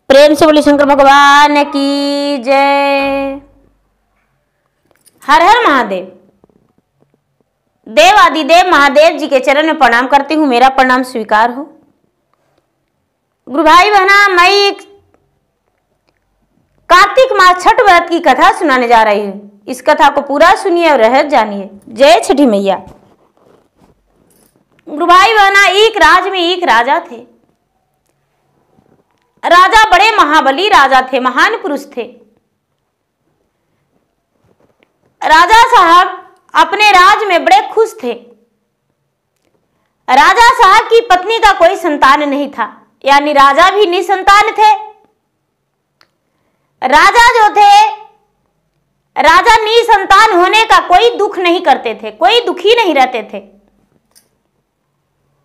प्रेम से बोली शंकर भगवान की जय। हर हर महादेव। देव आदिदेव महादेव जी के चरण में प्रणाम करती हूँ, मेरा प्रणाम स्वीकार हो। गुरु भाई बहना, मैं एक कार्तिक मास छठ व्रत की कथा सुनाने जा रही हूँ। इस कथा को पूरा सुनिए और रहस्य जानिए। जय छठी मैया। गुरु भाई बहना, एक राज में एक राजा थे। राजा बड़े महाबली राजा थे, महान पुरुष थे। राजा साहब अपने राज में बड़े खुश थे। राजा साहब की पत्नी का कोई संतान नहीं था, यानी राजा भी निसंतान थे। राजा जो थे, राजा निसंतान होने का कोई दुख नहीं करते थे, कोई दुखी नहीं रहते थे।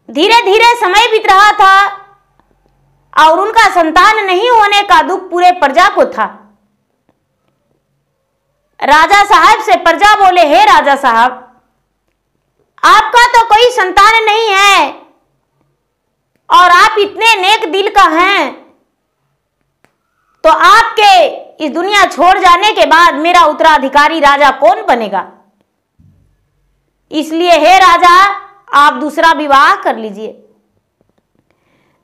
धीरे धीरे समय बीत रहा था और उनका संतान नहीं होने का दुख पूरे प्रजा को था। राजा साहब से प्रजा बोले, हे राजा साहब, आपका तो कोई संतान नहीं है और आप इतने नेक दिल का हैं, तो आपके इस दुनिया छोड़ जाने के बाद मेरा उत्तराधिकारी राजा कौन बनेगा? इसलिए हे राजा, आप दूसरा विवाह कर लीजिए।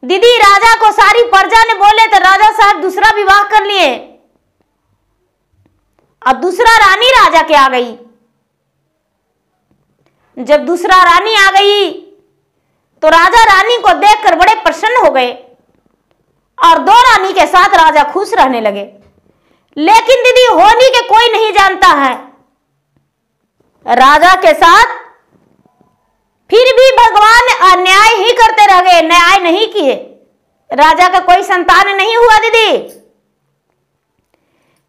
दीदी, राजा को सारी प्रजा ने बोले तो राजा साहब दूसरा विवाह कर लिए। अब दूसरा रानी राजा के आ गई। जब दूसरा रानी आ गई तो राजा रानी को देखकर बड़े प्रसन्न हो गए और दो रानी के साथ राजा खुश रहने लगे। लेकिन दीदी, होनी के कोई नहीं जानता है, राजा के साथ फिर भी भगवान अन्याय ही करते रह गए, न्याय नहीं किए। राजा का कोई संतान नहीं हुआ। दीदी,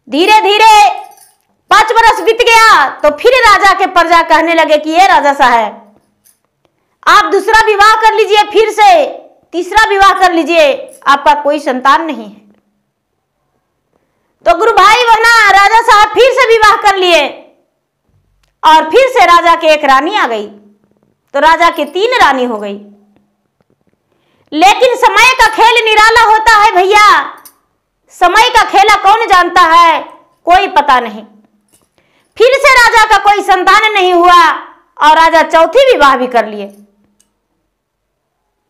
धीरे धीरे 5 वर्ष बीत गया तो फिर राजा के प्रजा कहने लगे कि ये राजा साहब, आप दूसरा विवाह कर लीजिए, फिर से तीसरा विवाह कर लीजिए, आपका कोई संतान नहीं है। तो गुरु भाई बहना, राजा साहब फिर से विवाह कर लिए और फिर से राजा के एक रानी आ गई, तो राजा के 3 रानी हो गई। लेकिन समय का खेल निराला होता है भैया। समय का खेला कौन जानता है? कोई पता नहीं। फिर से राजा का कोई संतान नहीं हुआ और राजा चौथी विवाह भी कर लिए।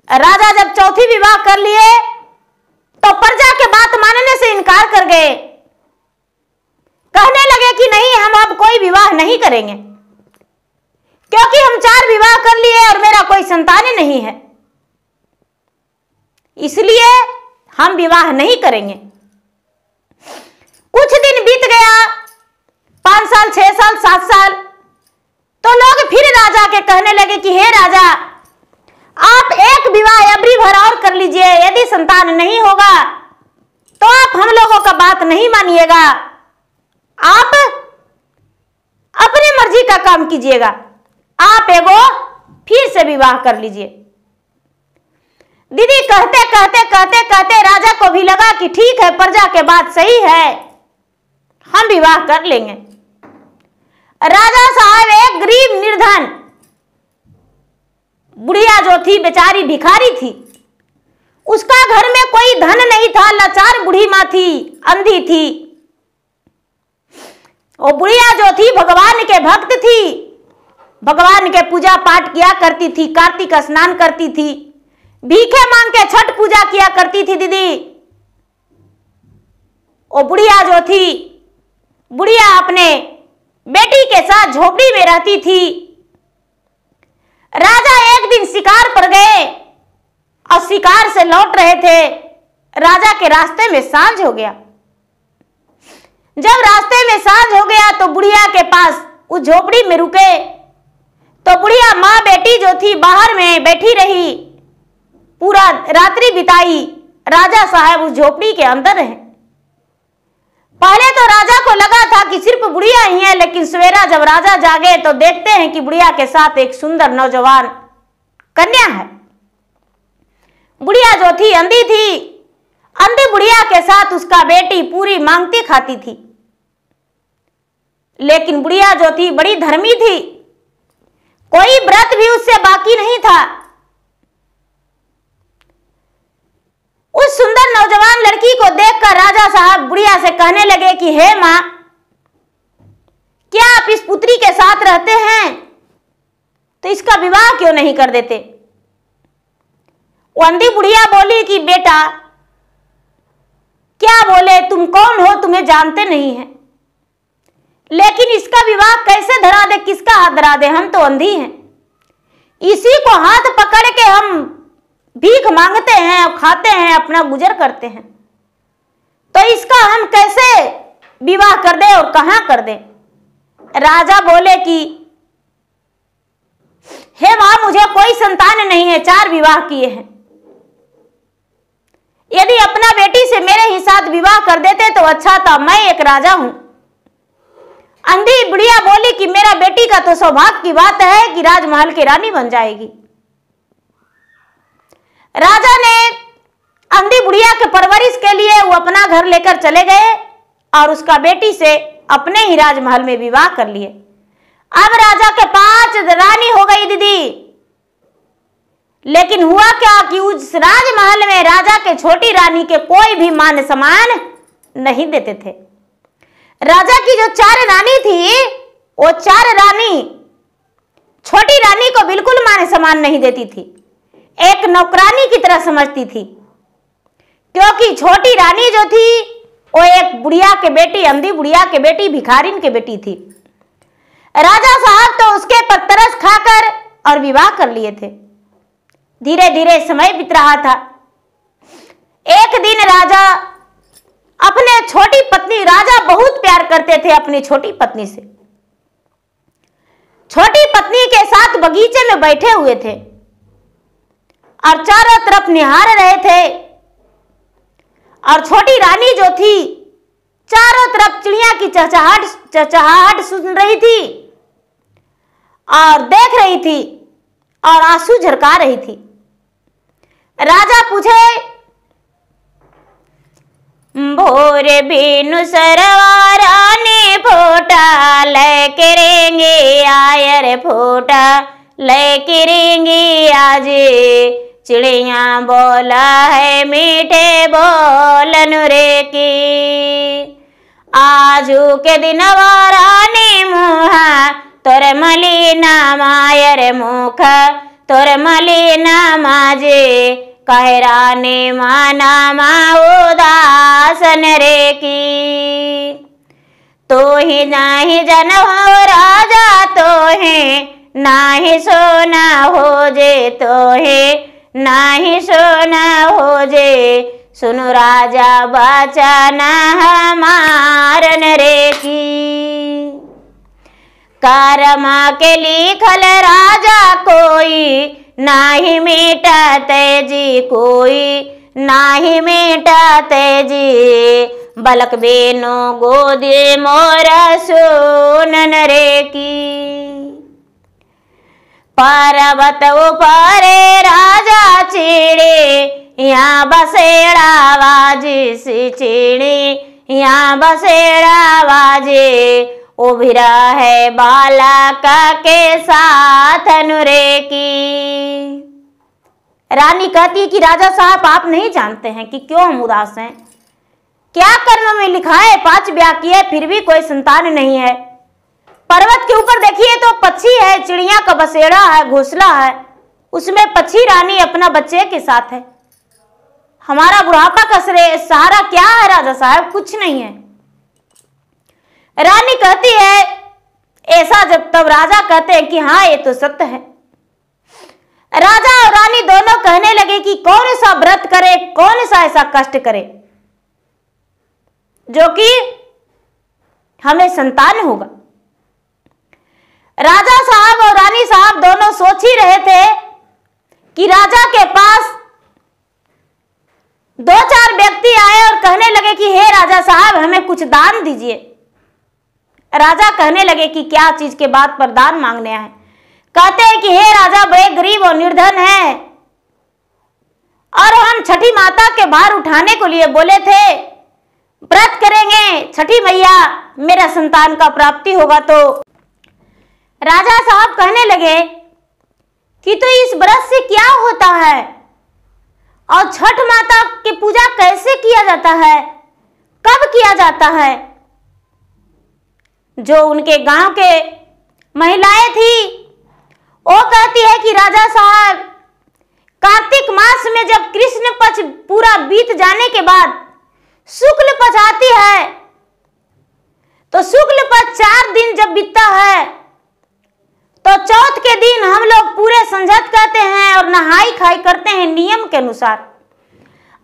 राजा जब चौथी विवाह कर लिए तो प्रजा के बात मानने से इनकार कर गए। कहने लगे कि नहीं, हम अब कोई विवाह नहीं करेंगे, क्योंकि हम 4 विवाह कर लिए और मेरा कोई संतान नहीं है, इसलिए हम विवाह नहीं करेंगे। कुछ दिन बीत गया, 5 साल, 6 साल, 7 साल, तो लोग फिर राजा के कहने लगे कि हे राजा, आप एक विवाह अबरी भर और कर लीजिए, यदि संतान नहीं होगा तो आप हम लोगों का बात नहीं मानिएगा, आप अपनी मर्जी का काम कीजिएगा, आप एगो फिर से विवाह कर लीजिए। दीदी, कहते कहते कहते कहते राजा को भी लगा कि ठीक है, प्रजा के बात सही है, हम विवाह कर लेंगे। राजा साहब एक गरीब निर्धन बुढ़िया जो थी, बेचारी भिखारी थी, उसका घर में कोई धन नहीं था, लाचार बूढ़ी माँ थी, अंधी थी। वो बुढ़िया जो थी भगवान के भक्त थी, भगवान के पूजा पाठ किया करती थी, कार्तिक स्नान करती थी, भीखे मांग के छठ पूजा किया करती थी। दीदी, वो बुढ़िया जो थी, बुढ़िया अपने बेटी के साथ झोपड़ी में रहती थी। राजा एक दिन शिकार पर गए और शिकार से लौट रहे थे। राजा के रास्ते में सांझ हो गया। जब रास्ते में सांझ हो गया तो बुढ़िया के पास उस झोपड़ी में रुके, तो बुढ़िया माँ बेटी जो थी बाहर में बैठी रही, पूरा रात्रि बिताई। राजा साहब उस झोपड़ी के अंदर है। पहले तो राजा को लगा था कि सिर्फ बुढ़िया ही है, लेकिन सवेरा जब राजा जागे तो देखते हैं कि बुढ़िया के साथ एक सुंदर नौजवान कन्या है। बुढ़िया जो थी अंधी थी, अंधी बुढ़िया के साथ उसका बेटी पूरी मांगती खाती थी। लेकिन बुढ़िया जो थी बड़ी धर्मी थी, कोई व्रत भी उससे बाकी नहीं था। उस सुंदर नौजवान लड़की को देखकर राजा साहब बुढ़िया से कहने लगे कि हे मां, क्या आप इस पुत्री के साथ रहते हैं तो इसका विवाह क्यों नहीं कर देते? वो अंधी बुढ़िया बोली कि बेटा क्या बोले, तुम कौन हो, तुम्हें जानते नहीं हैं, लेकिन इसका विवाह कैसे धरा दे, किसका हाथ धरा दे? हम तो अंधी हैं, इसी को हाथ पकड़ के हम भीख मांगते हैं और खाते हैं, अपना गुजर करते हैं, तो इसका हम कैसे विवाह कर दे और कहां कर दे? राजा बोले कि हे मां, मुझे कोई संतान नहीं है, 4 विवाह किए हैं, यदि अपना बेटी से मेरे ही साथ विवाह कर देते तो अच्छा था, मैं एक राजा हूं। अंधी बुढ़िया बोली कि मेरा बेटी का तो सौभाग्य की बात है कि राजमहल की रानी बन जाएगी। राजा ने अंधी बुढ़िया के परवरिश के लिए वो अपना घर लेकर चले गए और उसका बेटी से अपने ही राजमहल में विवाह कर लिए। अब राजा के 5 रानी हो गई दीदी, लेकिन हुआ क्या कि उस राजमहल में राजा के छोटी रानी के कोई भी मान सम्मान नहीं देते थे। राजा की जो 4 रानी थी, वो 4 रानी छोटी रानी को बिल्कुल मान सम्मान नहीं देती थी, एक नौकरानी की तरह समझती थी, क्योंकि छोटी रानी जो थी वो एक बुढ़िया के बेटी, अंधी बुढ़िया के बेटी, भिखारिन के बेटी थी। राजा साहब तो उसके पर तरस खाकर और विवाह कर लिए थे। धीरे धीरे समय बीत रहा था। एक दिन राजा अपने छोटी पत्नी, राजा बहुत प्यार करते थे अपनी छोटी पत्नी से, छोटी पत्नी के साथ बगीचे में बैठे हुए थे और चारों तरफ निहार रहे थे, और छोटी रानी जो थी चारों तरफ चिड़िया की चहचहाहट सुन रही थी और देख रही थी और आंसू झरका रही थी। राजा पूछे, भोर बिनु सरवारा ने फोटा लेके रेंगे आयर, फोटा लेके रेंगे आजे, चिड़िया बोला है मीठे बोलन रे की, आजू के दिन वारानी मुहा तोर मलिना मायर मुख, तोर मलिना माजे, कहराने माना मा उदासन रे की, तो ही नाही जन हो राजा, तो है नाही सोना हो जे, तो है नाही सोना हो जे, सुनु राजा बचना हमारन रे की, कर्मा के लिखल राजा कोई नाही मिटते जी, कोई नाही मिटते जी, बलक बेनो गोदी मोरा सोनन रे की, पर्वत ऊपरे राजा चिड़े, यहाँ बसेड़ा बाजी सी चिड़ी, यहाँ बसेड़ा बाजे, उभिरा है बालका के साथ नुरे की। रानी कहती कि राजा साहब, आप नहीं जानते हैं कि क्यों हम उदास हैं, क्या कर्म में लिखा है, 5 ब्याह किए फिर भी कोई संतान नहीं है। पर्वत के ऊपर देखिए तो पक्षी है, चिड़िया का बसेड़ा है, घोंसला है, उसमें पक्षी रानी अपना बच्चे के साथ है। हमारा बुढ़ापा का सहारा क्या है राजा साहब? कुछ नहीं है। रानी कहती है ऐसा, जब तब राजा कहते हैं कि हाँ ये तो सत्य है। राजा और रानी दोनों कहने लगे कि कौन सा व्रत करे, कौन सा ऐसा कष्ट करे जो कि हमें संतान होगा। राजा साहब और रानी साहब दोनों सोच ही रहे थे कि राजा के पास 2-4 व्यक्ति आए और कहने लगे कि हे राजा साहब, हमें कुछ दान दीजिए। राजा कहने लगे कि क्या चीज के बात पर दान मांगने आए। कहते हैं कि हे राजा, बड़े गरीब और निर्धन हैं और हम छठी माता के भार उठाने को लिए बोले थे, व्रत करेंगे, छठी मैया मेरा संतान का प्राप्ति होगा। तो राजा साहब कहने लगे कि तो इस व्रत से क्या होता है और छठ माता की पूजा कैसे किया जाता है, कब किया जाता है? जो उनके गांव के महिलाएं थी वो कहती है कि राजा साहब, कार्तिक मास में जब कृष्ण पक्ष पूरा बीत जाने के बाद शुक्ल पक्ष आती है, तो शुक्ल पक्ष 4 दिन जब बीतता है तो चौथ के दिन हम लोग पूरे संझत करते हैं और नहाई खाई करते हैं नियम के अनुसार,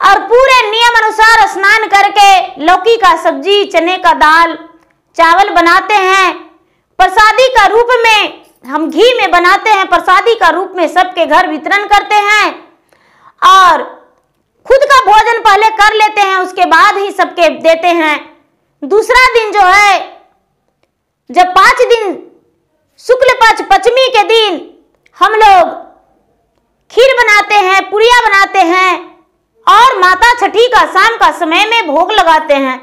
और पूरे नियम अनुसार स्नान करके लौकी का सब्जी, चने का दाल, चावल बनाते हैं। प्रसादी का रूप में हम घी में बनाते हैं, प्रसादी का रूप में सबके घर वितरण करते हैं और खुद का भोजन पहले कर लेते हैं, उसके बाद ही सबके देते हैं। दूसरा दिन जो है, जब 5 दिन शुक्ल पक्ष पंचमी के दिन हम लोग खीर बनाते हैं, पुड़िया बनाते हैं और माता छठी का शाम का समय में भोग लगाते हैं।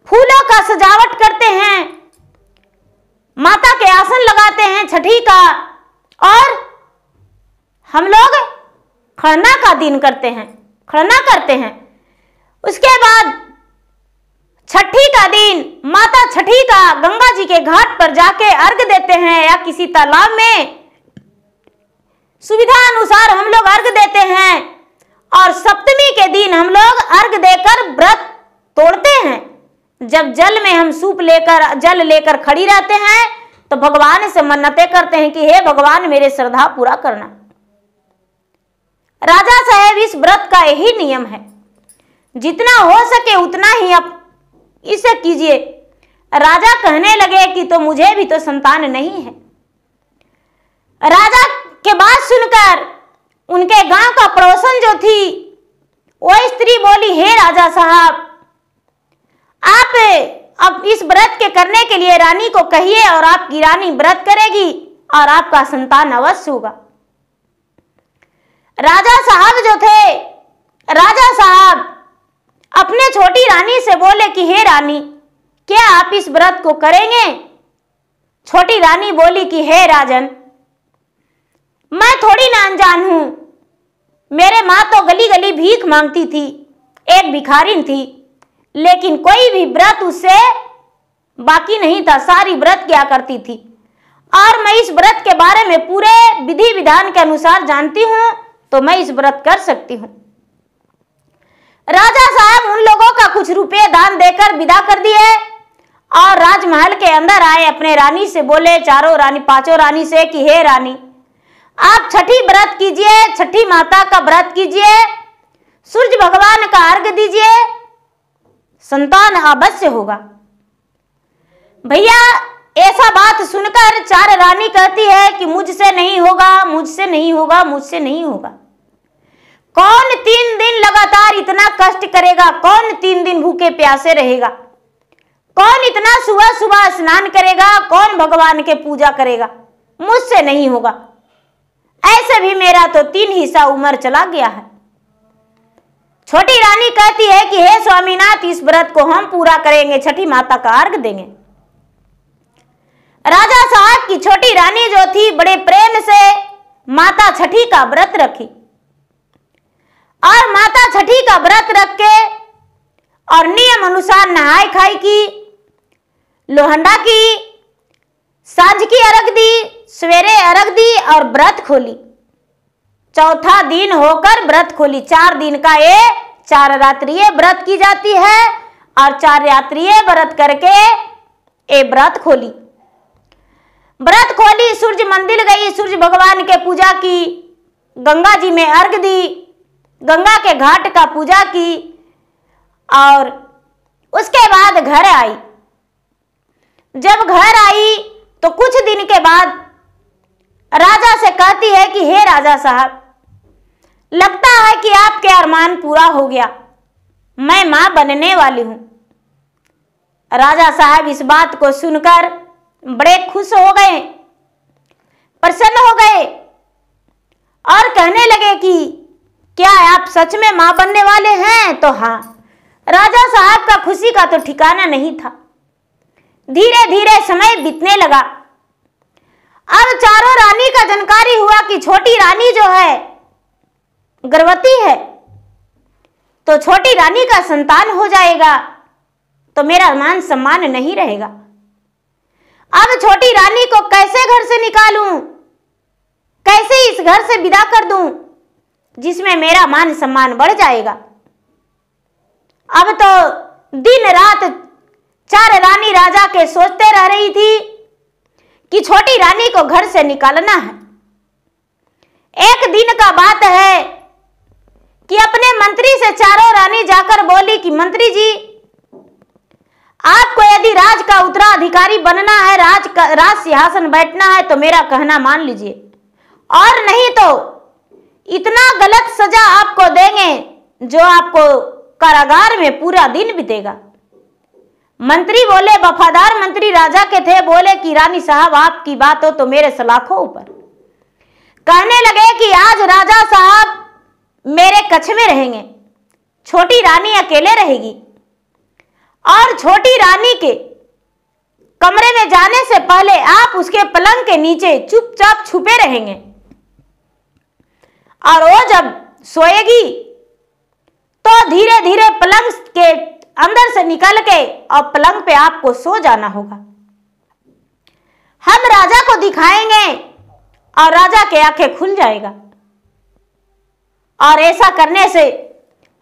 फूलों का सजावट करते हैं, माता के आसन लगाते हैं छठी का, और हम लोग खरना का दिन करते हैं, खरना करते हैं। उसके बाद छठी का दिन माता छठी का गंगा जी के घाट पर जाके अर्घ देते हैं या किसी तालाब में, सुविधा अनुसार हम लोग अर्घ देते हैं। और सप्तमी के दिन हम लोग अर्घ देकर व्रत तोड़ते हैं। जब जल में हम सूप लेकर, जल लेकर खड़ी रहते हैं तो भगवान से मन्नतें करते हैं कि हे भगवान, मेरे श्रद्धा पूरा करना। राजा साहब, इस व्रत का यही नियम है, जितना हो सके उतना ही आप इसे कीजिए। राजा कहने लगे कि तो मुझे भी तो संतान नहीं है। राजा के बात सुनकर उनके गांव का पड़ोसन जो थी वो स्त्री बोली, हे राजा साहब, आप अब इस व्रत के करने के लिए रानी को कहिए और आपकी रानी व्रत करेगी और आपका संतान अवश्य होगा। राजा साहब जो थे, राजा साहब अपने छोटी रानी से बोले कि हे रानी, क्या आप इस व्रत को करेंगे? छोटी रानी बोली कि हे राजन, मैं थोड़ी ना अनजान हूं, मेरे माँ तो गली गली भीख मांगती थी, एक भिखारिन थी, लेकिन कोई भी व्रत उससे बाकी नहीं था, सारी व्रत किया करती थी और मैं इस व्रत के बारे में पूरे विधि विधान के अनुसार जानती हूं, तो मैं इस व्रत कर सकती हूं। राजा साहब उन लोगों का कुछ रुपए दान देकर विदा कर दिए और राजमहल के अंदर आए, अपने रानी से बोले, चारों रानी, पांचों रानी से कि हे रानी, आप छठी व्रत कीजिए, छठी माता का व्रत कीजिए, सूर्य भगवान का अर्घ दीजिए, संतान अवश्य होगा। भैया, ऐसा बात सुनकर 4 रानी कहती है कि मुझसे नहीं होगा, मुझसे नहीं होगा, मुझसे नहीं होगा। कौन 3 दिन लगातार इतना कष्ट करेगा? कौन 3 दिन भूखे प्यासे रहेगा? कौन इतना सुबह सुबह स्नान करेगा? कौन भगवान के पूजा करेगा? मुझसे नहीं होगा। ऐसे भी मेरा तो 3 हिस्सा उम्र चला गया है। छोटी रानी कहती है कि हे स्वामीनाथ, इस व्रत को हम पूरा करेंगे, छठी माता का अर्घ देंगे। राजा साहब की छोटी रानी जो थी बड़े प्रेम से माता छठी का व्रत रखी और माता छठी का व्रत रख के और नियम अनुसार नहाई खाई की, लोहंडा की, सांझ की अर्घ दी, सवेरे अर्घ दी और व्रत खोली। चौथा दिन होकर व्रत खोली। 4 दिन का ये 4 रात्रिये व्रत की जाती है और 4 रात्रिये व्रत करके ये व्रत खोली। व्रत खोली, सूर्य मंदिर गई, सूर्य भगवान के पूजा की, गंगा जी में अर्घ दी, गंगा के घाट का पूजा की और उसके बाद घर आई। जब घर आई तो कुछ दिन के बाद राजा से कहती है कि हे राजा साहब, लगता है कि आपके अरमान पूरा हो गया, मैं मां बनने वाली हूं। राजा साहब इस बात को सुनकर बड़े खुश हो गए, प्रसन्न हो गए और कहने लगे कि क्या आप सच में मां बनने वाले हैं? तो हाँ। राजा साहब का खुशी का तो ठिकाना नहीं था। धीरे धीरे समय बीतने लगा। अब चारों रानी का जानकारी हुआ कि छोटी रानी जो है गर्भवती है तो छोटी रानी का संतान हो जाएगा, तो मेरा मान सम्मान नहीं रहेगा। अब छोटी रानी को कैसे घर से निकालूं, कैसे इस घर से विदा कर दूं जिसमें मेरा मान सम्मान बढ़ जाएगा। अब तो दिन रात चार रानी राजा के सोचते रह रही थी कि छोटी रानी को घर से निकालना है। एक दिन का बात है कि अपने मंत्री से चारों रानी जाकर बोली कि मंत्री जी, आपको यदि राज का उत्तराधिकारी बनना है, राज सिंहासन बैठना है, तो मेरा कहना मान लीजिए, और नहीं तो इतना गलत सजा आपको देंगे जो आपको कारागार में पूरा दिन बीतेगा। मंत्री बोले, वफादार मंत्री राजा के थे, बोले कि रानी साहब आपकी बात हो तो मेरे सलाखों ऊपर। कहने लगे कि आज राजा साहब मेरे कक्ष में रहेंगे, छोटी रानी अकेले रहेगी, और छोटी रानी के कमरे में जाने से पहले आप उसके पलंग के नीचे चुपचाप छुपे रहेंगे, और वो जब सोएगी तो धीरे धीरे पलंग के अंदर से निकल के और पलंग पे आपको सो जाना होगा। हम राजा को दिखाएंगे और राजा के आंखें खुल जाएगा, और ऐसा करने से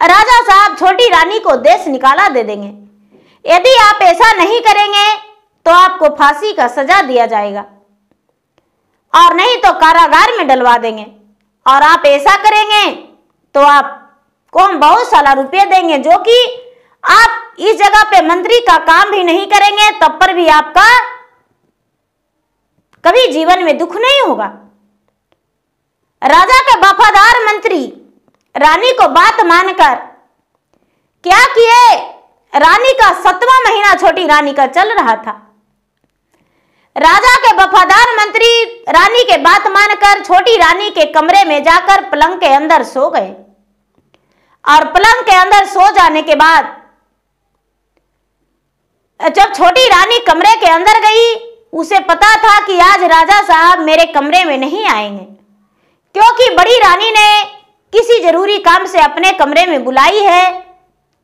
राजा साहब छोटी रानी को देश निकाला दे देंगे। यदि आप ऐसा नहीं करेंगे तो आपको फांसी का सजा दिया जाएगा, और नहीं तो कारागार में डलवा देंगे, और आप ऐसा करेंगे तो आपको हम बहुत सारा रुपये देंगे, जो कि आप इस जगह पे मंत्री का काम भी नहीं करेंगे, तब पर भी आपका कभी जीवन में दुख नहीं होगा। राजा के वफादार मंत्री रानी को बात मानकर क्या किए, रानी का 7वां महीना छोटी रानी का चल रहा था। राजा के वफादार मंत्री रानी के बात मानकर छोटी रानी के कमरे में जाकर पलंग के अंदर सो गए, और पलंग के अंदर सो जाने के बाद जब छोटी रानी कमरे के अंदर गई, उसे पता था कि आज राजा साहब मेरे कमरे में नहीं आएंगे, क्योंकि बड़ी रानी ने किसी जरूरी काम से अपने कमरे में बुलाई है,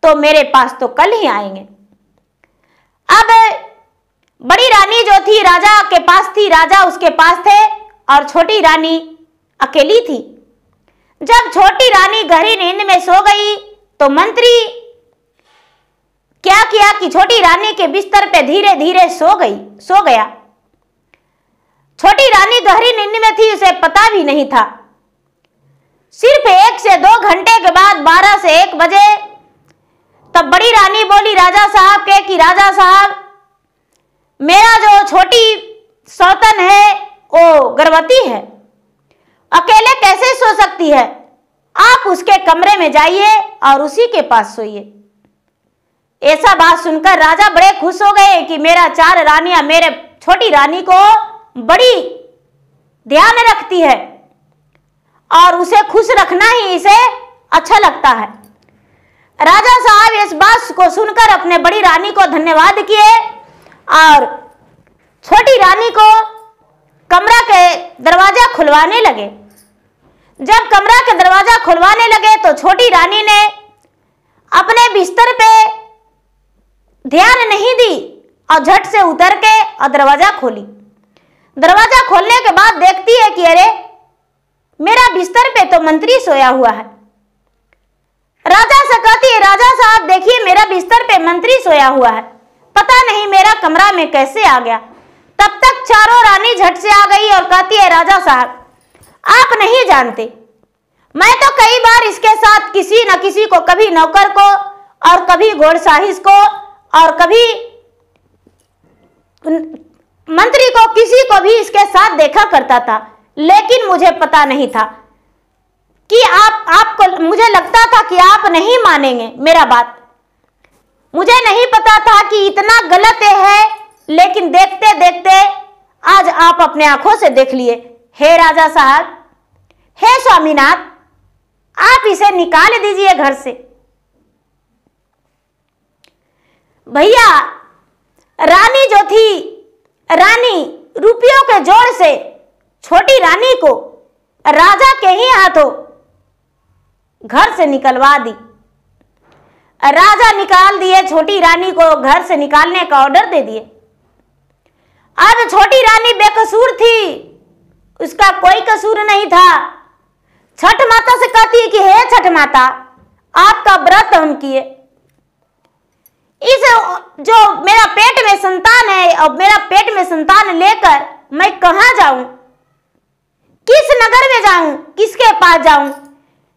तो मेरे पास तो कल ही आएंगे। अब बड़ी रानी जो थी राजा के पास थी, राजा उसके पास थे, और छोटी रानी अकेली थी। जब छोटी रानी गहरी नींद में सो गई तो मंत्री क्या किया कि छोटी रानी के बिस्तर पे धीरे धीरे सो गया। छोटी रानी गहरी नींद में थी, उसे पता भी नहीं था। सिर्फ 1 से 2 घंटे के बाद 12 से 1 बजे तब बड़ी रानी बोली राजा साहब के कि राजा साहब, मेरा जो छोटी सौतन है वो गर्भवती है, अकेले कैसे सो सकती है, आप उसके कमरे में जाइए और उसी के पास सोइए। ऐसा बात सुनकर राजा बड़े खुश हो गए कि मेरा 4 रानियां मेरे छोटी रानी को बड़ी ध्यान रखती है, और उसे खुश रखना ही इसे अच्छा लगता है। राजा साहब इस बात को सुनकर अपने बड़ी रानी को धन्यवाद किए, और छोटी रानी को कमरा के दरवाजा खुलवाने लगे। जब कमरा के दरवाजा खुलवाने लगे तो छोटी रानी ने अपने बिस्तर पे ध्यान नहीं दी, और झट से उतर के और दरवाजा खोली। दरवाजा खोलने के बाद देखती है कि अरे, मेरा बिस्तर पे तो मंत्री सोया हुआ है। राजा से कहती है, राजा साहब देखिए, मेरा बिस्तर पे मंत्री सोया हुआ है, पता नहीं मेरा कमरा में कैसे आ गया। तब तक चारों रानी झट से आ गई और कहती है, राजा साहब आप नहीं जानते, मैं तो कई बार इसके साथ किसी न किसी को, कभी नौकर को और कभी घोड़साहिस को और कभी मंत्री को, किसी को भी इसके साथ देखा करता था, लेकिन मुझे पता नहीं था कि आपको, मुझे लगता था कि आप नहीं मानेंगे मेरा बात। मुझे नहीं पता था कि इतना गलत है, लेकिन देखते देखते आज आप अपने आंखों से देख लिए। हे राजा साहब, हे स्वामीनाथ, आप इसे निकाल दीजिए घर से। भैया, रानी जो थी, रानी रुपयों के जोर से छोटी रानी को राजा के ही हाथों घर से निकलवा दी। राजा निकाल दिए, छोटी रानी को घर से निकालने का ऑर्डर दे दिए। अब छोटी रानी बेकसूर थी, उसका कोई कसूर नहीं था। छठ माता से कहती है कि हे छठ माता, आपका व्रत हम किए, इस जो मेरा पेट में संतान है, अब मेरा पेट में संतान लेकर मैं कहां जाऊं, किस नगर में जाऊं, किसके पास जाऊं?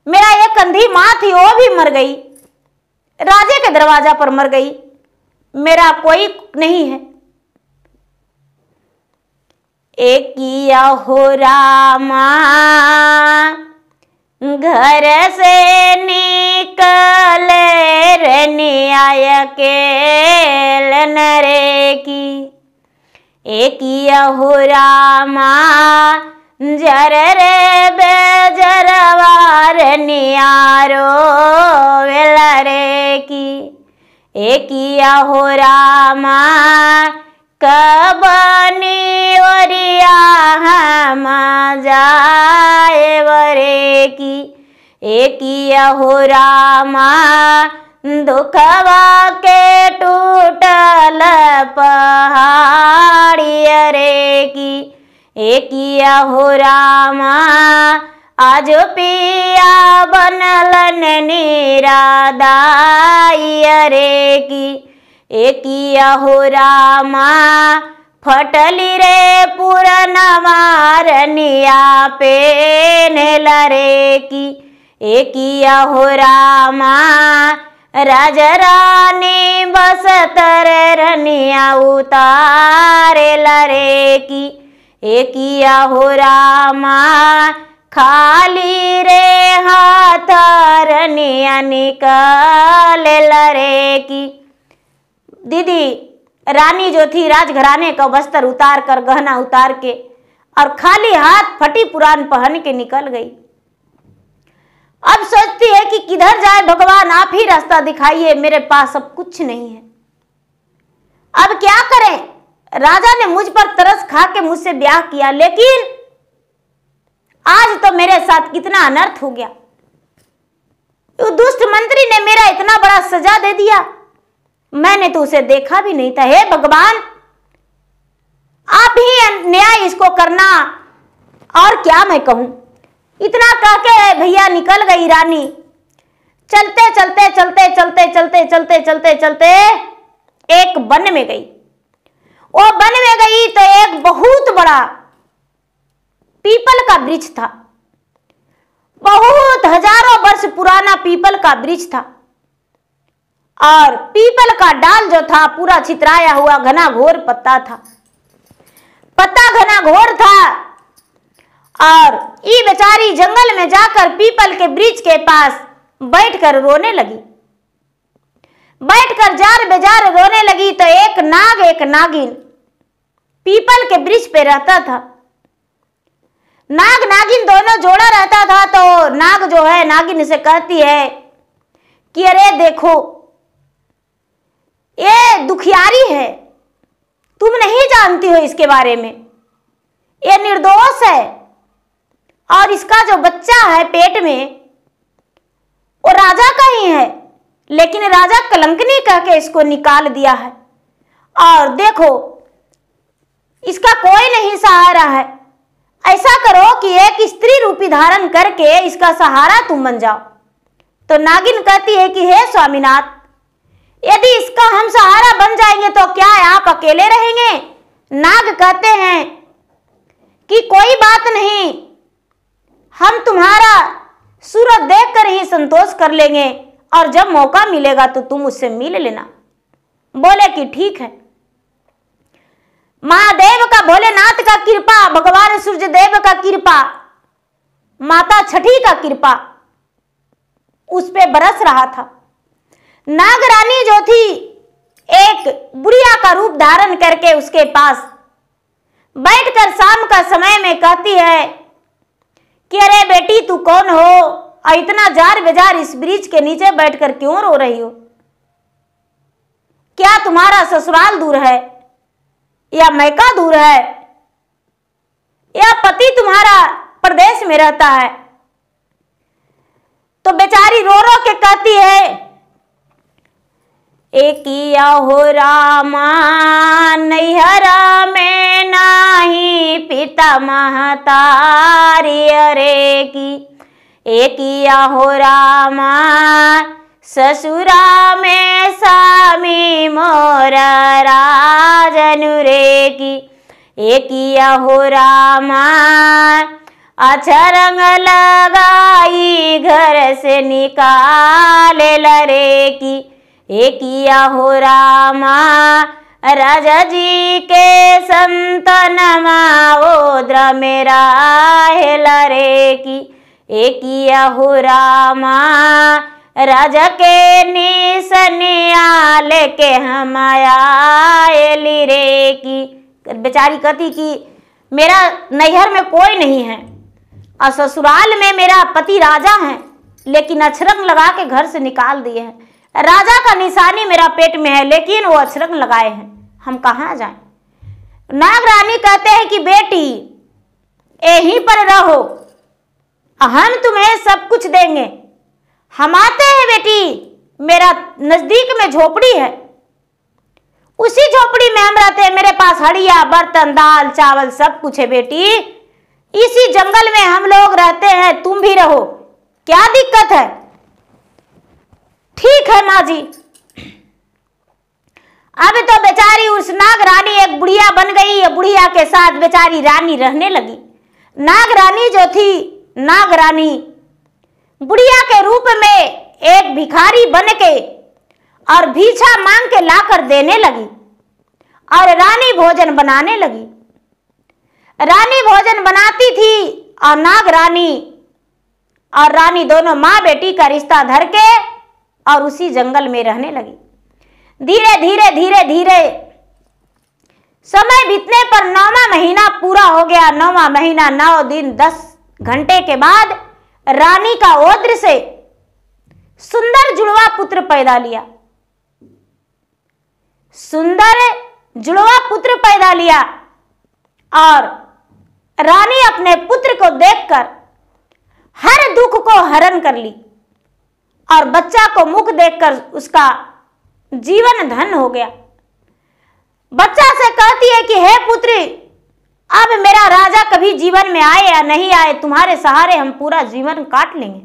मेरा एक अंधी माँ थी, वो भी मर गई, राजे के दरवाजा पर मर गई, मेरा कोई नहीं है। एक किया हो रामा घर से निकले रनिया के नरे की, एक किया हो रामा जर रे बेजरवार नियारो वेलरे की, एक किया हो रामा कबनी ओरिया हम जाए वरे की, एक किया हो रामा दुखवा के टूटल पहाड़ी रे की, एक किया हो रामा आज पिया बनलन निरादाई रे की, एक किया हो रामा फटली रे पुरनवार निया पेनल रे की, एक किया हो रामा राजरानी बसतर रनिया उतारे लरे की, एक किया हो रामा खाली रे हाथ रनिया निकाल लरे की। दीदी रानी जो थी राजघराने का वस्त्र उतार कर, गहना उतार के और खाली हाथ फटी पुरान पहन के निकल गई। अब सोचती है कि किधर जाए भगवान, आप ही रास्ता दिखाइए, मेरे पास अब कुछ नहीं है, अब क्या करें? राजा ने मुझ पर तरस खा के मुझसे ब्याह किया, लेकिन आज तो मेरे साथ कितना अनर्थ हो गया। वो दुष्ट मंत्री ने मेरा इतना बड़ा सजा दे दिया, मैंने तो उसे देखा भी नहीं था। हे भगवान, आप ही न्याय इसको करना, और क्या मैं कहूं। इतना कह के भैया निकल गई रानी। चलते चलते चलते चलते चलते चलते चलते चलते एक वन में गई। वो वन में गई तो एक बहुत बड़ा पीपल का वृक्ष था, बहुत हजारों वर्ष पुराना पीपल का वृक्ष था, और पीपल का डाल जो था पूरा छितराया हुआ घना घोर पत्ता था, पत्ता घना घोर था। और ये बेचारी जंगल में जाकर पीपल के वृक्ष के पास बैठकर रोने लगी। बैठकर जार बेजार रोने लगी तो एक नाग एक नागिन पीपल के वृक्ष पे रहता था। नाग नागिन दोनों जोड़ा रहता था। तो नाग जो है नागिन से कहती है कि अरे देखो, ये दुखियारी है, तुम नहीं जानती हो इसके बारे में, ये निर्दोष है, और इसका जो बच्चा है पेट में वो राजा का ही है, लेकिन राजा कलंकनी कह के इसको निकाल दिया है, और देखो इसका कोई नहीं सहारा है। ऐसा करो कि एक स्त्री रूपी धारण करके इसका सहारा तुम बन जाओ। तो नागिन कहती है कि हे स्वामीनाथ, यदि इसका हम सहारा बन जाएंगे तो क्या आप अकेले रहेंगे? नाग कहते हैं कि कोई बात नहीं, हम तुम्हारा सूरत देखकर ही संतोष कर लेंगे, और जब मौका मिलेगा तो तुम उससे मिल लेना। बोले कि ठीक है। महादेव का, भोलेनाथ का कृपा, भगवान सूर्य देव का कृपा, माता छठी का कृपा उस पे बरस रहा था। नागरानी जो थी एक बुढ़िया का रूप धारण करके उसके पास बैठकर शाम का समय में कहती है कि अरे बेटी तू कौन हो, और इतना जार बेजार इस वृक्ष के नीचे बैठकर क्यों रो रही हो? क्या तुम्हारा ससुराल दूर है या मैका दूर है, या पति तुम्हारा प्रदेश में रहता है? तो बेचारी रो रो के कहती है एकिया हो रामा नैहरा में नाही पिता महतारी अरे की। एकिया हो रामा ससुरा में स्वामी मोरा राजनु रे की। एकिया हो रामा अच्छा रंग लगाई घर से निकाले लरे की। एकिया हो रामा राजा जी के संतन ओद्र मेरा लरे की। एकिया हो रामा राजा के निसनिया लेके हम आए रे की। बेचारी कहती कि मेरा नैहर में कोई नहीं है और ससुराल में मेरा पति राजा है, लेकिन अछरंग लगा के घर से निकाल दिए हैं। राजा का निशानी मेरा पेट में है, लेकिन वो अछरंग लगाए हैं, हम कहाँ जाएं। नागरानी कहते हैं कि बेटी यहीं पर रहो, हम तुम्हें सब कुछ देंगे। हम आते हैं बेटी, मेरा नजदीक में झोपड़ी है, उसी झोपड़ी में हम रहते हैं। मेरे पास हड़िया बर्तन दाल चावल सब कुछ है बेटी, इसी जंगल में हम लोग रहते हैं, तुम भी रहो, क्या दिक्कत है। ठीक है माँ जी। अब तो बेचारी उस नागरानी एक बुढ़िया बन गई। बुढ़िया के साथ बेचारी रानी रहने लगी। नागरानी जो थी, नागरानी बुढ़िया के रूप में एक भिखारी बन के और भीछा मांग के लाकर देने लगी और रानी भोजन बनाने लगी। रानी भोजन बनाती थी और नागरानी और रानी दोनों माँ बेटी का रिश्ता धर के और उसी जंगल में रहने लगी। धीरे धीरे धीरे धीरे समय बीतने पर 9वां महीना पूरा हो गया। 9वां महीना 9 दिन 10 घंटे के बाद रानी का ओद्र से सुंदर जुड़वा पुत्र पैदा लिया। सुंदर जुड़वा पुत्र पैदा लिया और रानी अपने पुत्र को देखकर हर दुख को हरण कर ली और बच्चा को मुख देखकर उसका जीवन धन हो गया। बच्चा से कहती है कि हे पुत्री, अब मेरा राजा कभी जीवन में आए या नहीं आए, तुम्हारे सहारे हम पूरा जीवन काट लेंगे।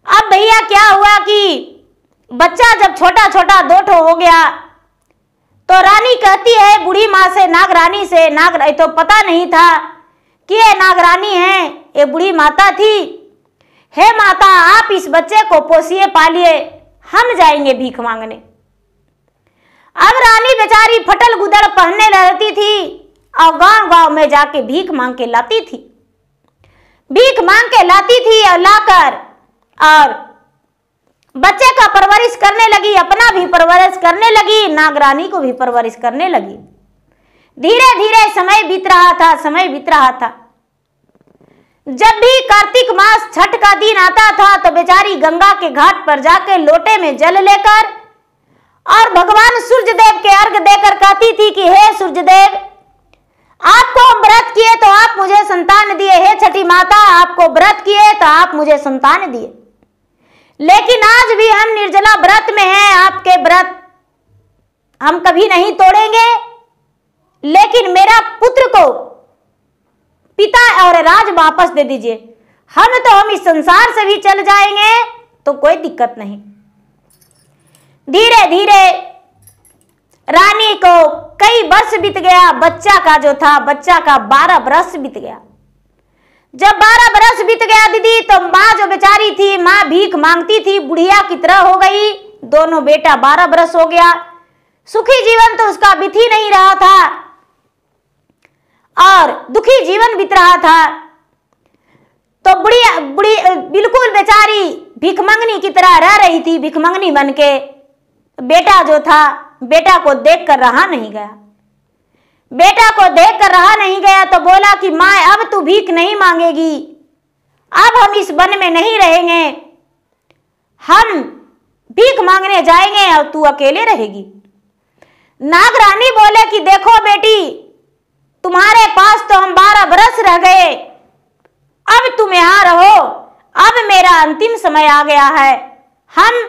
अब भैया क्या हुआ कि बच्चा जब छोटा छोटा 2 हो गया तो रानी कहती है बूढ़ी माँ से, नागरानी से, तो पता नहीं था कि ये नागरानी है, ये बूढ़ी माता थी। हे माता, आप इस बच्चे को पोसिए पालिए, हम जाएंगे भीख मांगने। अब रानी बेचारी फटल गुदड़ पहनने रहती थी और गांव गांव में जाके भीख मांग के लाती थी। भीख मांग के लाती थी और लाकर और बच्चे का परवरिश करने लगी, अपना भी परवरिश करने लगी, नागरानी को भी परवरिश करने लगी। धीरे धीरे समय बीत रहा था, समय बीत रहा था। जब भी कार्तिक मास छठ का दिन आता था तो बेचारी गंगा के घाट पर जाके लोटे में जल लेकर और भगवान सूर्यदेव के अर्घ देकर कहती थी कि हे सूर्यदेव, आपको व्रत किए तो आप मुझे संतान दिए, हे छठी माता आपको व्रत किए तो आप मुझे संतान दिए, लेकिन आज भी हम निर्जला व्रत में हैं, आपके व्रत हम कभी नहीं तोड़ेंगे, लेकिन मेरा पुत्र को पिता और राज वापस दे दीजिए। हम इस संसार से भी चल जाएंगे तो कोई दिक्कत नहीं। धीरे धीरे रानी को कई वर्ष बीत गया। बच्चा का जो था, बच्चा का 12 वर्ष बीत गया। जब 12 वर्ष बीत गया दीदी, तो माँ जो बेचारी थी, माँ भीख मांगती थी, बुढ़िया की तरह हो गई। दोनों बेटा 12 वर्ष हो गया, सुखी जीवन तो उसका बीत ही नहीं रहा था और दुखी जीवन बीत रहा था। तो बुढ़ी बिल्कुल बेचारी भिखमंगनी की तरह रह रही थी, भिखमंगनी बन के। बेटा जो था, बेटा को देख कर रहा नहीं गया। बेटा को देख कर रहा नहीं गया तो बोला कि माँ, अब तू भीख नहीं मांगेगी, अब हम इस वन में नहीं रहेंगे, हम भीख मांगने जाएंगे और तू अकेले रहेगी। नागरानी बोले कि देखो बेटी, तुम्हारे पास तो हम 12 वर्ष रह गए, अब तुम यहां रहो, अब मेरा अंतिम समय आ गया है, हम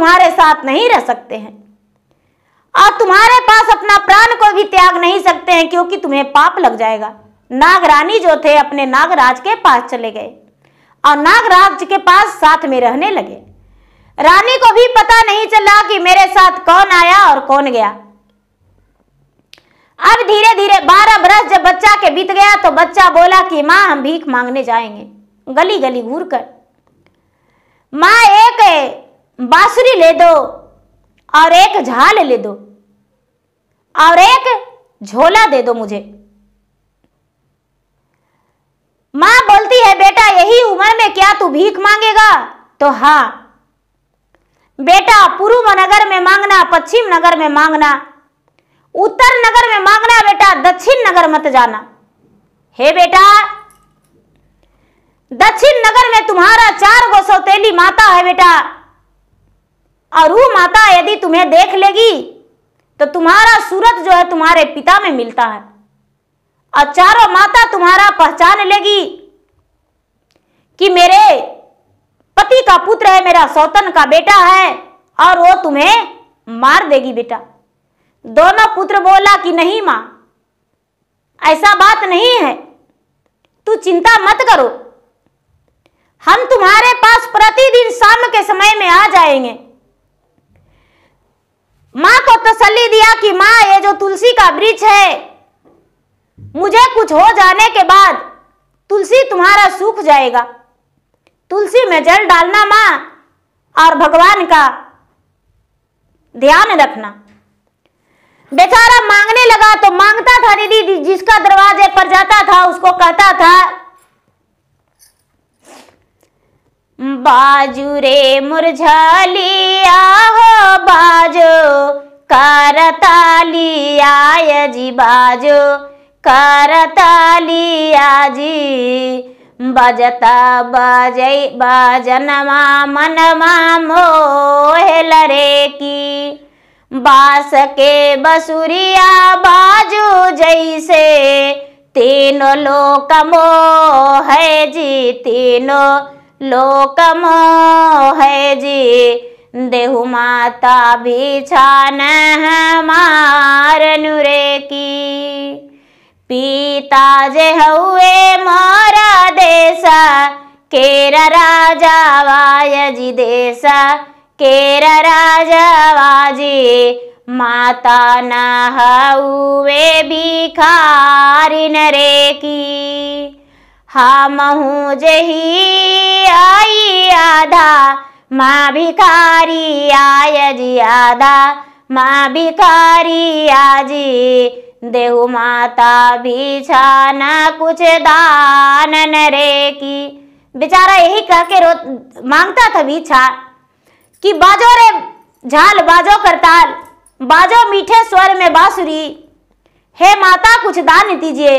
तुम्हारे साथ नहीं रह सकते हैं और तुम्हारे पास अपना प्राण को भी त्याग नहीं सकते हैं, क्योंकि तुम्हें पाप लग जाएगा। नागरानी जो थे अपने नागराज के पास चले गए और नागराज के पास साथ में रहने लगे। रानी को भी पता नहीं चला कि मेरे साथ कौन आया और कौन गया। अब धीरे धीरे 12 बरस जब बच्चा के बीत गया तो बच्चा बोला कि माँ हम भीख मांगने जाएंगे। गली गली घूरकर, माँ एक बांसुरी ले दो और एक झाल ले दो और एक झोला दे दो मुझे। माँ बोलती है बेटा यही उम्र में क्या तू भीख मांगेगा? तो हाँ बेटा, पूर्व नगर में मांगना, पश्चिम नगर में मांगना, उत्तर नगर में मांगना बेटा, दक्षिण नगर मत जाना। हे बेटा, दक्षिण नगर में तुम्हारा 4 गो सौतेली माता है बेटा, और वो माता यदि तुम्हें देख लेगी तो तुम्हारा सूरत जो है तुम्हारे पिता में मिलता है और चारों माता तुम्हारा पहचान लेगी कि मेरे पति का पुत्र है, मेरा सौतन का बेटा है, और वो तुम्हें मार देगी बेटा। दोनों पुत्र बोला कि नहीं मां, ऐसा बात नहीं है, तू चिंता मत करो, हम तुम्हारे पास प्रतिदिन शाम के समय में आ जाएंगे। मां को तसल्ली दिया कि मां ये जो तुलसी का वृक्ष है, मुझे कुछ हो जाने के बाद तुलसी तुम्हारा सूख जाएगा, तुलसी में जल डालना मां, और भगवान का ध्यान रखना। बेचारा मांगने लगा तो मांगता था दीदी, जिसका दरवाजे पर जाता था उसको कहता था बाजू रे मुरझालिया हो बाजो करतालिया जी, बाजो करतालिया जी, बजता बजई बजनमा मनमा मोहल रे की, बास के बसुरिया बाजू जैसे, तीनों लोक मोह है जी, तीनों लोक मोह है जी, देहु माता बिछान मारनु रे की, पिता जे हुए मोरा देसा, केरा राजा वाय जी देसा, केरा राजा वाजी, माता न हुए भिखारी रे की, हम हूँ जही आई आधा, माँ भिखारी आय जी आधा, माँ भिखारी आजी, देहु माता बिछाना कुछ दान रे की। बेचारा यही कह के मांगता था भिक्षा कि बाजो रे झाल, बाजो करताल, बाजो मीठे स्वर में बांसुरी, हे माता कुछ दान दीजिए,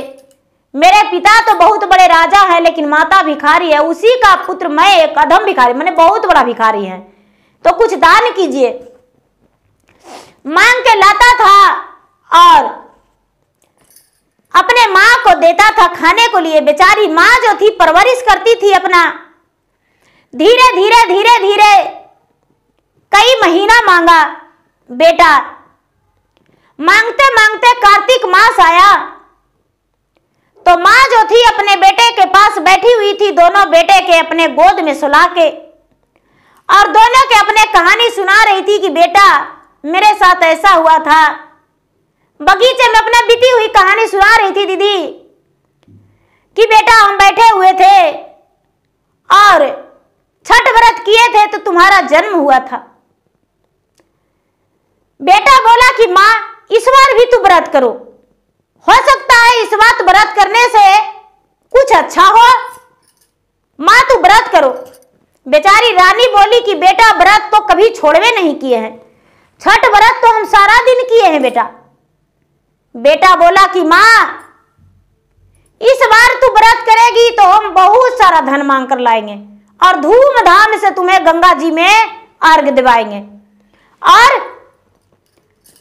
मेरे पिता तो बहुत बड़े राजा है लेकिन माता भिखारी है, उसी का पुत्र मैं एक अधम भिखारी, मैंने बहुत बड़ा भिखारी है, तो कुछ दान कीजिए। मांग के लाता था और अपने माँ को देता था खाने को लिए। बेचारी माँ जो थी परवरिश करती थी अपना, धीरे धीरे धीरे धीरे कई महीना मांगा बेटा। मांगते मांगते कार्तिक मास आया तो माँ जो थी अपने बेटे के पास बैठी हुई थी, दोनों बेटे के अपने गोद में सुला के और दोनों के अपने कहानी सुना रही थी कि बेटा मेरे साथ ऐसा हुआ था। बगीचे में अपना बीती हुई कहानी सुना रही थी दीदी कि बेटा हम बैठे हुए थे और छठ व्रत किए थे तो तुम्हारा जन्म हुआ था। बेटा बोला कि माँ इस बार भी तू व्रत करो, हो सकता है इस बार व्रत करने से कुछ अच्छा हो, माँ तू व्रत करो। बेचारी रानी बोली कि बेटा व्रत तो कभी छोड़वे नहीं किए हैं, छठ व्रत तो हम सारा दिन किए हैं बेटा। बेटा बोला कि माँ इस बार तू व्रत करेगी तो हम बहुत सारा धन मांग कर लाएंगे और धूमधाम से तुम्हें गंगा जी में अर्घ दिवाएंगे और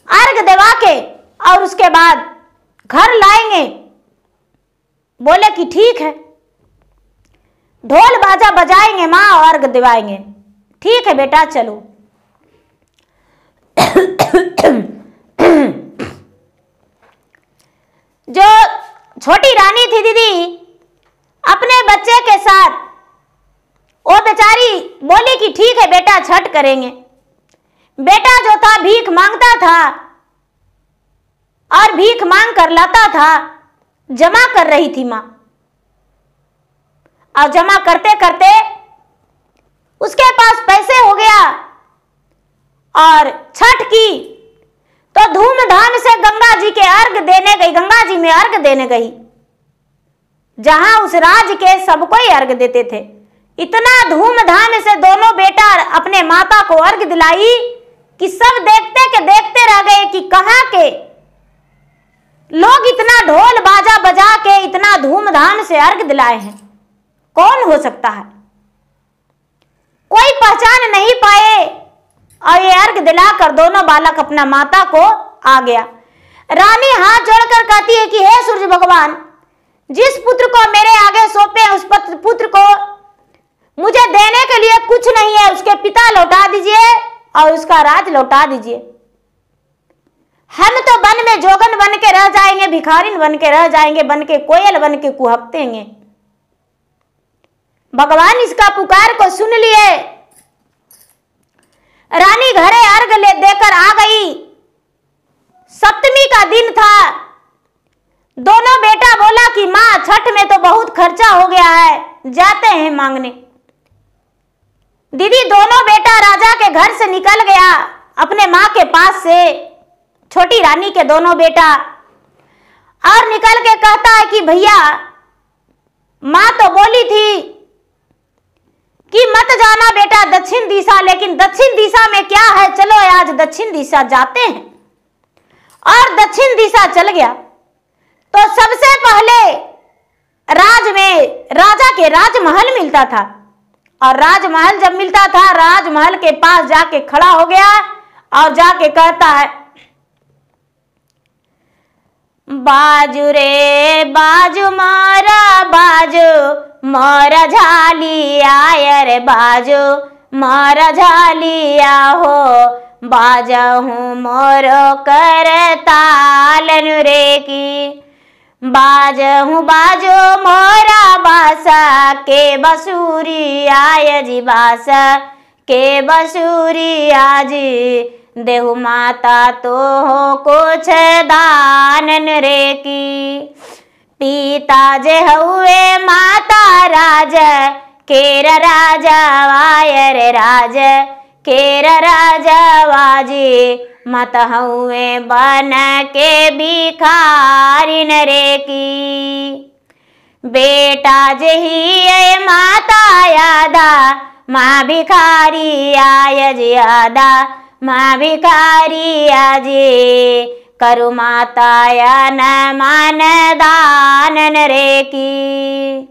अर्घ दिवा के और उसके बाद घर लाएंगे। बोले कि ठीक है, ढोल बाजा बजाएंगे माँ और अर्घ दिवाएंगे। ठीक है बेटा चलो। जो छोटी रानी थी दीदी, अपने बच्चे के साथ वो बेचारी बोली कि ठीक है बेटा, छठ करेंगे। बेटा जो था भीख मांगता था और भीख मांग कर लाता था। जमा कर रही थी मां, और जमा करते करते उसके पास पैसे हो गया और छठ की तो धूमधाम से गंगा जी के अर्घ देने गई, गंगा जी में अर्घ देने गई, जहां उस राज के सब कोई अर्घ देते थे। इतना धूमधाम से दोनों बेटा अपने माता को अर्घ दिलाई कि सब देखते के देखते रह गए कि कहां के लोग इतना ढोल बाजा बजा के इतना धूमधाम से अर्घ दिलाए हैं, कौन हो सकता है। कोई पहचान नहीं पाए और ये अर्घ दिलाकर दोनों बालक अपना माता को आ गया। रानी हाथ जोड़कर कहती है कि हे सूर्य भगवान, जिस पुत्र को मेरे आगे सौंपे उस पुत्र को मुझे देने के लिए कुछ नहीं है, उसके पिता लौटा दीजिए और उसका राज लौटा दीजिए। हम तो वन में जोगन बन के रह जाएंगे, भिखारिन बन के रह जाएंगे, बन के कोयल बन के कुहकतेंगे। भगवान इसका पुकार को सुन लिए। रानी घरे अर्घ ले देकर आ गई। सप्तमी का दिन था। दोनों बेटा बोला कि माँ, छठ में तो बहुत खर्चा हो गया है, जाते हैं मांगने। दीदी दोनों बेटा राजा के घर से निकल गया अपने माँ के पास से, छोटी रानी के दोनों बेटा, और निकल के कहता है कि भैया, माँ तो बोली थी कि मत जाना बेटा दक्षिण दिशा, लेकिन दक्षिण दिशा में क्या है, चलो आज दक्षिण दिशा जाते हैं। और दक्षिण दिशा चल गया। तो सबसे पहले राज में राजा के राजमहल मिलता था, और राजमहल जब मिलता था, राजमहल के पास जाके खड़ा हो गया और जाके कहता है, बाजू रे बाजू मारा बाजू मोरा झालिया, रे बाजू मोरा झालिया हो, बाजहूँ मोरो कर तालन रे की, बाजहूँ बाजो मोरा बासा के बसूरी आय जी, बासा के बसूरी आजी, देहु माता तो हो कुछ दानन रे की, पिता जे हुए माता राजा केर राजा वाय रे राजा केर राजा वाजी, मत हुए बन के भिखारिन रे की, बेटा जही माता यादा माँ भिखारी आय जियादा, माँ भिखारी आजी, करु माता या न मान दानन रे की।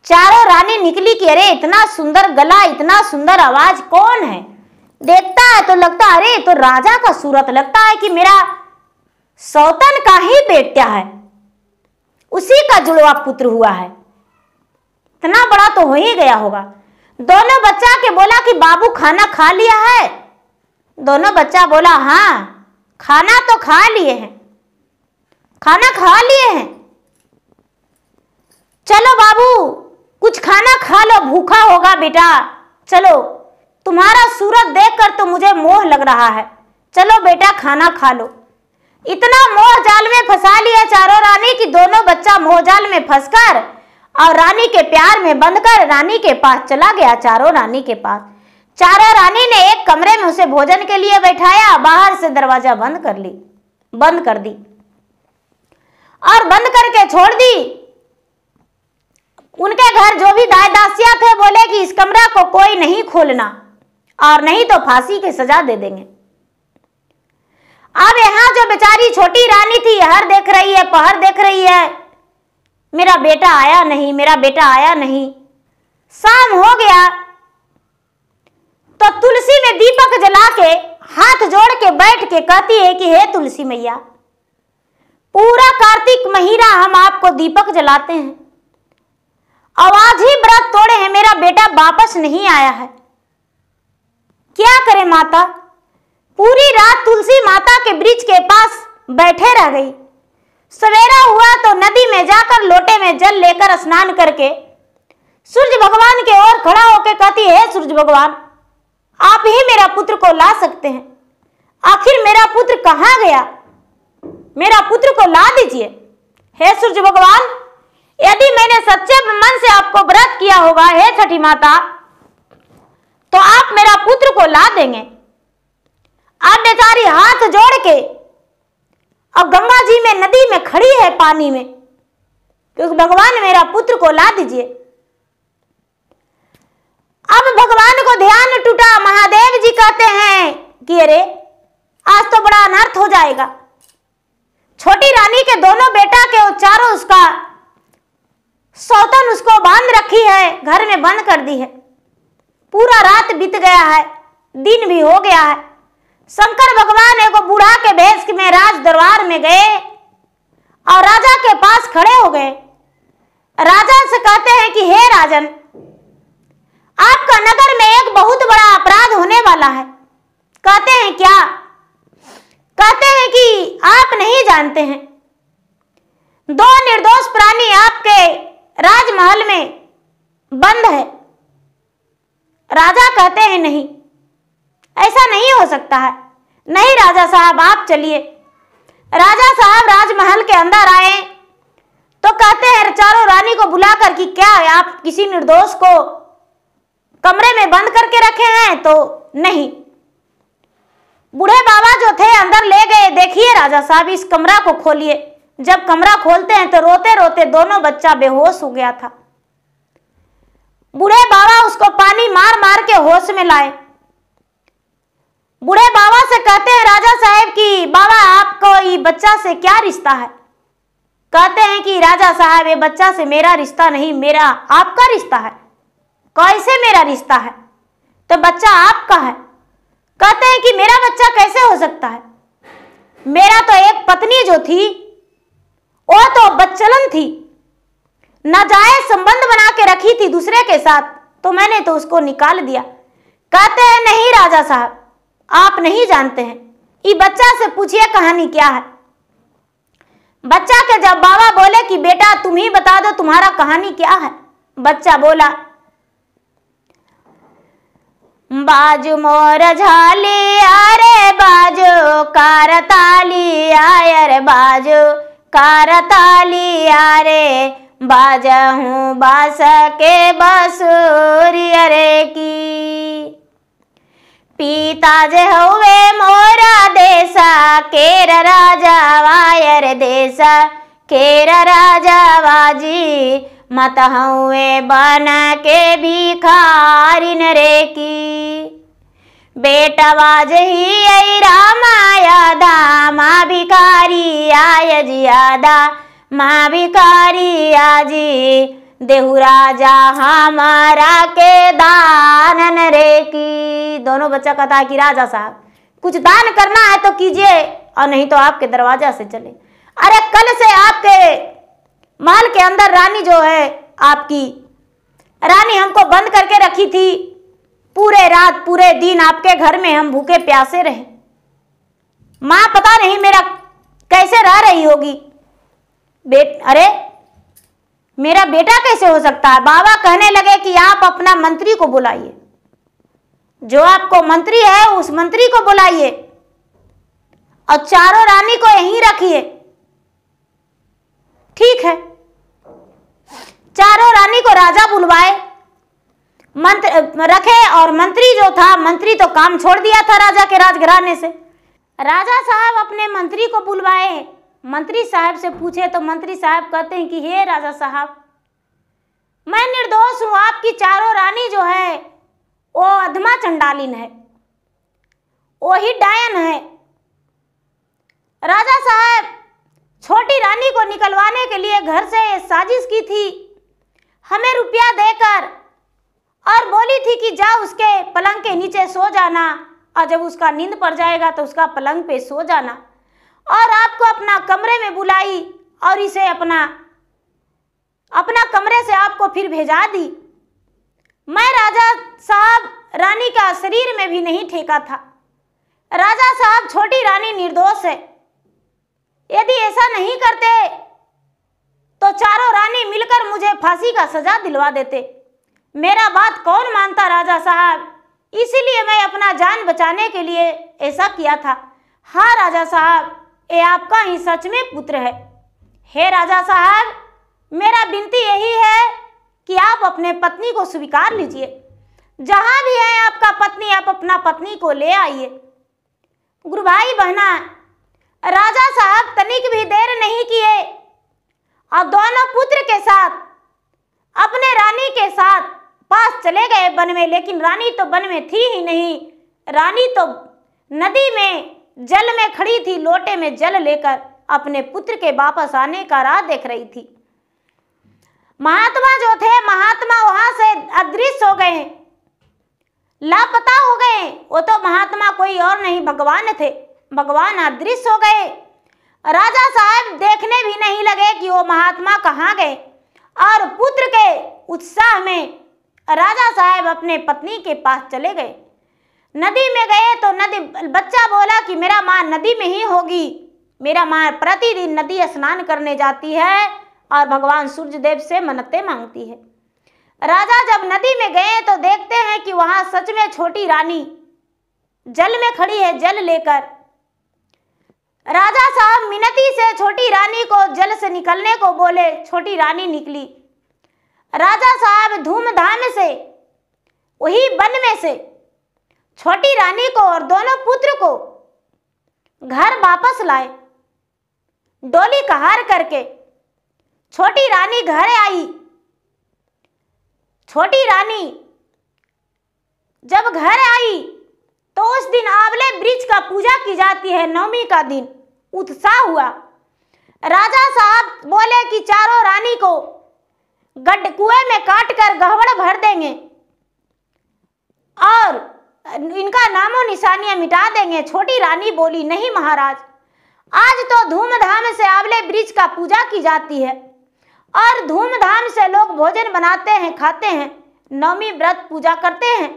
चारों रानी निकली कि अरे इतना सुंदर गला, इतना सुंदर आवाज, कौन है? देखता है तो लगता है अरे तो राजा का सूरत, लगता है कि मेरा सौतन का ही बेटा है, उसी का जुड़वा पुत्र हुआ है, इतना बड़ा तो हो ही गया होगा। दोनों बच्चा के बोला कि बाबू खाना खा लिया है? दोनों बच्चा बोला हाँ खाना तो खा लिए हैं, खाना खा लिए हैं। चलो बाबू कुछ खाना खा लो, भूखा होगा बेटा, चलो तुम्हारा सूरत देखकर तो मुझे मोह लग रहा है, चलो बेटा खाना खा लो। इतना मोह जाल में फंसा लिया चारों रानी कि दोनों बच्चा मोह जाल में फंसकर और रानी के प्यार में बंधकर रानी के पास चला गया। चारों रानी के पास, चारों रानी ने एक कमरे में उसे भोजन के लिए बैठाया, बाहर से दरवाजा बंद कर दी और बंद करके छोड़ दी। उनके घर जो भी दाई दासियां थे बोले कि इस कमरा को कोई नहीं खोलना और नहीं तो फांसी की सजा दे देंगे। अब यहाँ जो बेचारी छोटी रानी थी हर देख रही है, पहर देख रही है, मेरा बेटा आया नहीं, मेरा बेटा आया नहीं। शाम हो गया तो तुलसी में दीपक जला के हाथ जोड़ के बैठ के कहती है कि हे तुलसी मैया, पूरा कार्तिक महीना हम आपको दीपक जलाते हैं, आज ही व्रत तोड़े हैं, मेरा बेटा वापस नहीं आया है, क्या करें माता? पूरी रात तुलसी माता के वृक्ष के पास बैठे रह गई। सवेरा हुआ तो नदी में जाकर लोटे में जल लेकर स्नान करके सूर्य भगवान के ओर खड़ा होकर कहती है, हे सूर्य भगवान, आप ही मेरा पुत्र को ला सकते हैं। आखिर मेरा पुत्र कहाँ गया? मेरा पुत्र को ला दीजिए। हे सूर्य भगवान, यदि मैंने सच्चे मन से आपको व्रत किया होगा, हे छठी माता, तो आप मेरा पुत्र को ला देंगे। आप बेचारी हाथ जोड़ के अब गंगा जी में नदी में खड़ी है पानी में, क्योंकि भगवान मेरा पुत्र को ला दीजिए। अब भगवान को ध्यान टूटा। महादेव जी कहते हैं कि अरे आज तो बड़ा अनर्थ हो जाएगा। छोटी रानी के दोनों बेटा के चारों उसका सौतन उसको बांध रखी है, घर में बंद कर दी है। पूरा रात बीत गया है, दिन भी हो गया है। शंकर भगवान एगो बूढ़ा के भेष में राज दरबार में गए और राजा के पास खड़े हो गए। राजा से कहते हैं कि हे राजन, आपका नगर में एक बहुत बड़ा अपराध होने वाला है। कहते हैं क्या? कहते हैं कि आप नहीं जानते हैं, दो निर्दोष प्राणी आपके राजमहल में बंद है। राजा कहते हैं नहीं, ऐसा नहीं हो सकता है। नहीं राजा साहब, आप चलिए। राजा साहब राजमहल के अंदर आए तो कहते हैं चारों रानी को बुलाकर कि क्या आप किसी निर्दोष को कमरे में बंद करके रखे हैं? तो नहीं। बूढ़े बाबा जो थे अंदर ले गए। देखिए राजा साहब, इस कमरा को खोलिए। जब कमरा खोलते हैं तो रोते रोते दोनों बच्चा बेहोश हो गया था। बूढ़े बाबा उसको पानी मार मार के होश में लाए। बूढ़े बाबा से कहते हैं राजा साहब कि बाबा आपको ये बच्चा से क्या रिश्ता है? कहते हैं कि राजा साहब, ये बच्चा से मेरा रिश्ता नहीं, मेरा आपका रिश्ता है। कैसे मेरा रिश्ता है? तो बच्चा आपका है। कहते हैं कि मेरा बच्चा कैसे हो सकता है? मेरा तो एक पत्नी जो थी वो तो बच्चलन थी, नाजायज संबंध बना के रखी थी दूसरे के साथ, तो मैंने तो उसको निकाल दिया। कहते हैं नहीं राजा साहब, आप नहीं जानते हैं। ये बच्चा से पूछिए कहानी क्या है। बच्चा के जब बाबा बोले कि बेटा तुम ही बता दो तुम्हारा कहानी क्या है, बच्चा बोला, बाजू मोर झाली अरे बाजू कारताली आयर बाजू कारताली आरे बाजहूँ बास के बसूरी अरे की। पीता जे हवे मोरा देसा केर राजा वायर देसा केर राजा वाजी मत हवे बन के भिखारी नरे की। बेटा बाज ही आई रामाया दा माँ भिखारी आय जियादा माँ भिखारी आजी देहु राजा हमारा के दान रे की। दोनों बच्चा कहता है कि राजा साहब कुछ दान करना है तो कीजिए और नहीं तो आपके दरवाजा से चले। अरे कल से आपके महल के अंदर रानी जो है आपकी रानी हमको बंद करके रखी थी। पूरे रात पूरे दिन आपके घर में हम भूखे प्यासे रहे। माँ पता नहीं मेरा कैसे रह रही होगी। अरे मेरा बेटा कैसे हो सकता है? बाबा कहने लगे कि आप अपना मंत्री को बुलाइए, जो आपको मंत्री है उस मंत्री को बुलाइए और चारों रानी को यहीं रखिए। ठीक है, चारों रानी को राजा बुलवाए, मंत्र रखे और मंत्री जो था, मंत्री तो काम छोड़ दिया था राजा के राजघराने से। राजा साहब अपने मंत्री को बुलवाए। मंत्री साहब से पूछे तो मंत्री साहब कहते हैं कि हे राजा साहब, मैं निर्दोष हूं। आपकी चारों रानी जो है वो अधमा चंडालिन है, वो ही डायन है। राजा साहब छोटी रानी को निकलवाने के लिए घर से साजिश की थी, हमें रुपया देकर, और बोली थी कि जा उसके पलंग के नीचे सो जाना और जब उसका नींद पड़ जाएगा तो उसका पलंग पे सो जाना। और आपको अपना कमरे में बुलाई और इसे अपना कमरे से आपको फिर भेजा दी। मैं राजा साहब रानी का शरीर में भी नहीं ठेका था। राजा साहब, छोटी रानी निर्दोष है। यदि ऐसा नहीं करते तो चारों रानी मिलकर मुझे फांसी का सजा दिलवा देते। मेरा बात कौन मानता राजा साहब, इसीलिए मैं अपना जान बचाने के लिए ऐसा किया था। हाँ राजा साहब, ये आपका ही सच में पुत्र है। हे राजा साहब, मेरा विनती यही है कि आप अपने पत्नी को स्वीकार लीजिए। जहां भी है आपका पत्नी, आप अपना पत्नी को ले आइए। गुरु भाई बहना, राजा साहब तनिक भी देर नहीं किए और दोनों पुत्र के साथ अपने रानी के साथ पास चले गए वन में। लेकिन रानी तो वन में थी ही नहीं, रानी तो नदी में जल में खड़ी थी, लोटे में जल लेकर अपने पुत्र के वापस आने का राह देख रही थी। महात्मा जो थे, महात्मा वहां से अदृश्य हो गए, लापता हो गए। वो तो महात्मा कोई और नहीं, भगवान थे। भगवान अदृश्य हो गए। राजा साहब देखने भी नहीं लगे कि वो महात्मा कहाँ गए। और पुत्र के उत्साह में राजा साहब अपने पत्नी के पास चले गए। नदी में गए तो बच्चा बोला कि मेरा माँ नदी में ही होगी। मेरा माँ प्रतिदिन नदी स्नान करने जाती है और भगवान सूर्यदेव से मन्नतें मांगती है। राजा जब नदी में गए तो देखते हैं कि वहां सच में छोटी रानी जल में खड़ी है, जल लेकर। राजा साहब मिनती से छोटी रानी को जल से निकलने को बोले। छोटी रानी निकली। राजा साहब धूमधाम से वही वन में से छोटी रानी को और दोनों पुत्र को घर वापस लाए। डोली कहार करके छोटी रानी घर आई। छोटी रानी जब घर आई तो उस दिन आंवले वृक्ष का पूजा की जाती है, नवमी का दिन। उत्साह हुआ। राजा साहब बोले कि चारों रानी को गड्ढे कुएं में काट कर गहवड़ भर देंगे और इनका नामो निशानियां मिटा देंगे। छोटी रानी बोली, नहीं महाराज, आज तो धूमधाम से आंवले वृक्ष का पूजा की जाती है और धूमधाम से लोग भोजन बनाते हैं, खाते हैं, नवमी व्रत पूजा करते हैं।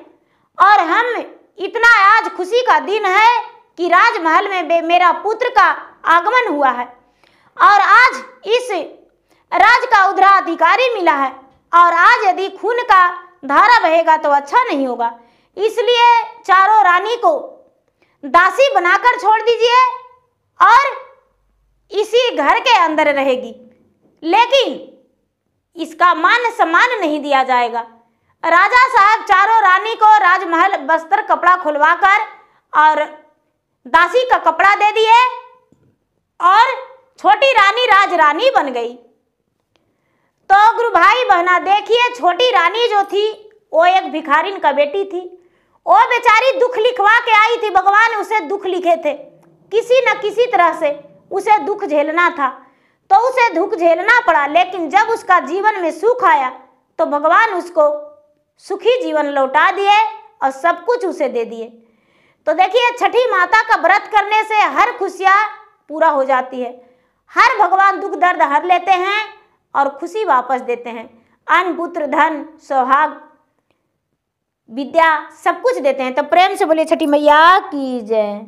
और हम इतना आज खुशी का दिन है कि राजमहल में मेरा पुत्र का आगमन हुआ है और आज इस राज का उत्तराधिकारी मिला है। और आज यदि खून का धारा बहेगा तो अच्छा नहीं होगा, इसलिए चारों रानी को दासी बनाकर छोड़ दीजिए और इसी घर के अंदर रहेगी, लेकिन इसका मान सम्मान नहीं दिया जाएगा। राजा साहब चारों रानी को राजमहल बस्तर कपड़ा खुलवाकर और दासी का कपड़ा दे दिए और छोटी रानी राजरानी बन गई। तो गुरु भाई बहना देखिए, छोटी रानी जो थी वो एक भिखारिन का बेटी थी। वो बेचारी दुख लिखवा के आई थी, भगवान उसे दुख लिखे थे, किसी न किसी तरह से उसे दुख झेलना था तो उसे दुख झेलना पड़ा। लेकिन जब उसका जीवन में सुख आया तो भगवान उसको सुखी जीवन लौटा दिए और सब कुछ उसे दे दिए। तो देखिए, छठी माता का व्रत करने से हर खुशियाँ पूरा हो जाती है, हर भगवान दुख दर्द हर लेते हैं और खुशी वापस देते हैं। अन्न पुत्र धन सौभाग्य विद्या सब कुछ देते हैं। तो प्रेम से बोलिए छठी मैया की जय।